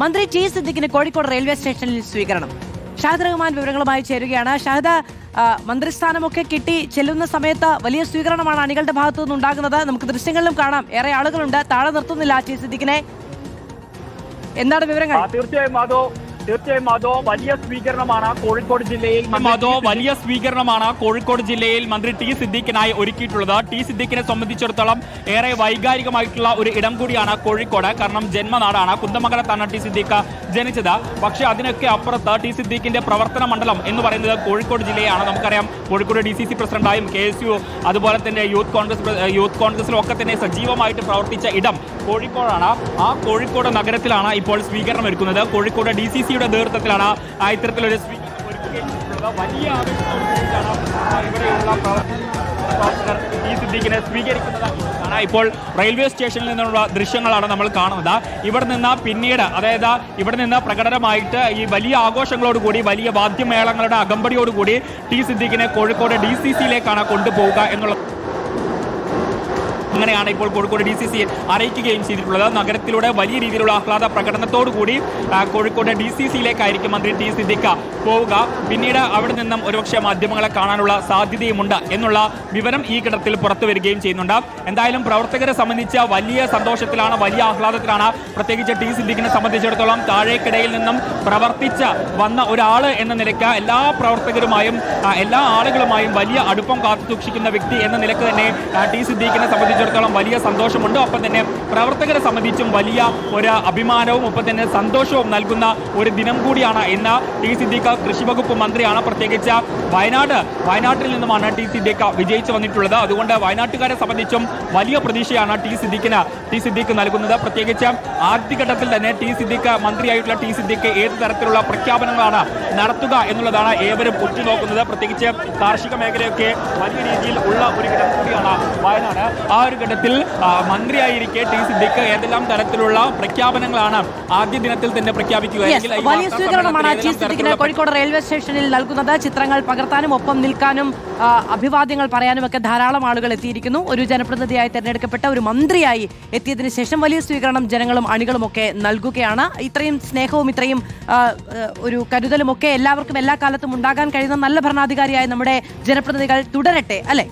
മന്ത്രി T സിദ്ദിഖിന് Kozhikode railway സ്റ്റേഷനിൽ സ്വീകരണം. ഷാഹിദ് റഹ്മാൻ വിവരങ്ങളുമായി ചേരുകയാണ്. ഷാഹിദ്, മന്ത്രിസ്ഥാനമൊക്കെ കിട്ടി ചെല്ലുന്ന സമയത്ത് വലിയ സ്വീകരണമാണ് അണികളുടെ ഭാഗത്തു നിന്നുണ്ടാകുന്നത്. നമുക്ക് ദൃശ്യങ്ങളിലും കാണാം, ഏറെ ആളുകളുണ്ട്. താഴെ നിർത്തുന്നില്ല ടി സിദ്ദിഖിനെ. എന്താണ് വിവരങ്ങൾ? തീർച്ചയായും അതോ വലിയ സ്വീകരണമാണ് കോഴിക്കോട് ജില്ലയിൽ മന്ത്രി ടി സിദ്ദിഖിനായി ഒരുക്കിയിട്ടുള്ളത്. ടി സിദ്ദിഖിനെ സംബന്ധിച്ചിടത്തോളം ഏറെ വൈകാരികമായിട്ടുള്ള ഒരു ഇടം കൂടിയാണ് കോഴിക്കോട്. കാരണം ജന്മനാടാണ്, കുന്ദമംഗലത്താണ് ടി സിദ്ദിഖ് ജനിച്ചത്. പക്ഷേ അതിനൊക്കെ അപ്പുറത്ത് ടി സിദ്ദിഖിന്റെ പ്രവർത്തന മണ്ഡലം എന്ന് പറയുന്നത് കോഴിക്കോട് ജില്ലയാണ്. നമുക്കറിയാം, കോഴിക്കോട് DCC പ്രസിഡന്റായും KSU അതുപോലെ തന്നെ യൂത്ത് കോൺഗ്രസിലും ഒക്കെ തന്നെ സജീവമായിട്ട് പ്രവർത്തിച്ച ഇടം കോഴിക്കോടാണ്. ആ കോഴിക്കോട് നഗരത്തിലാണ് ഇപ്പോൾ സ്വീകരണം ഒരുക്കുന്നത്. കോഴിക്കോട് DCC നേതൃത്വത്തിലാണ് ഇത്തരത്തിലൊരു വലിയ ഇവിടെയുള്ള പ്രവർത്തകർ ഈ സിദ്ദീഖിനെ സ്വീകരിക്കുന്നതാണ്. ഇപ്പോൾ റെയിൽവേ സ്റ്റേഷനിൽ നിന്നുള്ള ദൃശ്യങ്ങളാണ് നമ്മൾ കാണുന്നത്. ഇവിടെ നിന്ന് പിന്നീട്, അതായത് ഇവിടെ നിന്ന് പ്രകടനമായിട്ട് ഈ വലിയ ആഘോഷങ്ങളോടുകൂടി, വലിയ വാദ്യമേളങ്ങളുടെ അകമ്പടിയോടുകൂടി ടി സിദ്ദീഖിനെ കോഴിക്കോട് DCCയിലേക്കാണ് കൊണ്ടുപോവുക എന്നുള്ളത്. അങ്ങനെയാണ് ഇപ്പോൾ കോഴിക്കോട് DCC അറിയിക്കുകയും ചെയ്തിട്ടുള്ളത്. നഗരത്തിലൂടെ വലിയ രീതിയിലുള്ള ആഹ്ലാദ പ്രകടനത്തോടുകൂടി കോഴിക്കോട് DCCയിലേക്കായിരിക്കും മന്ത്രി ടി സിദ്ദിഖ് പോവുക. പിന്നീട് അവിടെ നിന്നും ഒരുപക്ഷെ മാധ്യമങ്ങളെ കാണാനുള്ള സാധ്യതയുമുണ്ട് എന്നുള്ള വിവരം ഈ ഘട്ടത്തിൽ പുറത്തു വരികയും ചെയ്യുന്നുണ്ട്. എന്തായാലും പ്രവർത്തകരെ സംബന്ധിച്ച വലിയ സന്തോഷത്തിലാണ്, വലിയ ആഹ്ലാദത്തിലാണ്. പ്രത്യേകിച്ച് ടി സിദ്ദിഖിനെ സംബന്ധിച്ചിടത്തോളം താഴേക്കിടയിൽ നിന്നും പ്രവർത്തിച്ച് വന്ന ഒരാൾ എന്ന നിലയ്ക്ക് എല്ലാ പ്രവർത്തകരുമായും എല്ലാ ആളുകളുമായും വലിയ അടുപ്പം കാത്തു സൂക്ഷിക്കുന്ന വ്യക്തി എന്ന നിലയ്ക്ക് തന്നെ ടി സിദ്ദിഖിനെ സംബന്ധിച്ചിടത്തോളം വലിയ സന്തോഷമുണ്ട്. ഒപ്പം തന്നെ പ്രവർത്തകരെ സംബന്ധിച്ചും വലിയ ഒരു അഭിമാനവും ഒപ്പം തന്നെ സന്തോഷവും നൽകുന്ന ഒരു ദിനം കൂടിയാണ് ഇന്ന്. ടി സിദ്ദിഖ് കൃഷി വകുപ്പ് മന്ത്രിയാണ്. പ്രത്യേകിച്ച് വയനാട്ടിൽ നിന്നുമാണ് ടി സിദ്ദിഖ് വിജയിച്ചു വന്നിട്ടുള്ളത്. അതുകൊണ്ട് വയനാട്ടുകാരെ സംബന്ധിച്ചും വലിയ പ്രതീക്ഷയാണ് ടി സിദ്ദിഖ് നൽകുന്നത്. പ്രത്യേകിച്ച് ആദ്യഘട്ടത്തിൽ തന്നെ മന്ത്രിയായിട്ടുള്ള ടി സിദ്ദിഖ് ഏത് തരത്തിലുള്ള പ്രഖ്യാപനങ്ങളാണ് നടത്തുക എന്നുള്ളതാണ് ഏവരും ഉറ്റുനോക്കുന്നത്. പ്രത്യേകിച്ച് കാർഷിക മേഖലയൊക്കെ വലിയ രീതിയിൽ ഉള്ള ഒരു ഇടം കൂടിയാണ് വയനാട്. ആ ഒരു ഘട്ടത്തിൽ മന്ത്രിയായിരിക്കെ ടി സിദ്ദിഖ് ഏതെല്ലാം തരത്തിലുള്ള പ്രഖ്യാപനങ്ങളാണ് ആദ്യ ദിനത്തിൽ തന്നെ പ്രഖ്യാപിക്കുക. വലിയ സ്വീകരണമാണ് ടി സിദ്ദിഖിന് കോഴിക്കോട് റെയിൽവേ സ്റ്റേഷനിൽ നൽകുന്നത്. ചിത്രങ്ങൾ പകർത്താനും ഒപ്പം നിൽക്കാനും അഭിവാദ്യങ്ങൾ പറയാനും ഒക്കെ ധാരാളം ആളുകൾ എത്തിയിരിക്കുന്നു. ഒരു ജനപ്രതിനിധിയായി തെരഞ്ഞെടുക്കപ്പെട്ട ഒരു മന്ത്രിയായി എത്തിയതിനു ശേഷം വലിയ സ്വീകരണം ജനങ്ങളും അണികളും ഒക്കെ നൽകുകയാണ്. ഇത്രയും സ്നേഹവും ഇത്രയും ഒരു കരുതലും ഒക്കെ എല്ലാവർക്കും എല്ലാ കാലത്തും ഉണ്ടാകാൻ കഴിയുന്ന നല്ല ഭരണാധികാരിയായി നമ്മുടെ ജനപ്രതിനിധികൾ തുടരട്ടെ, അല്ലെ?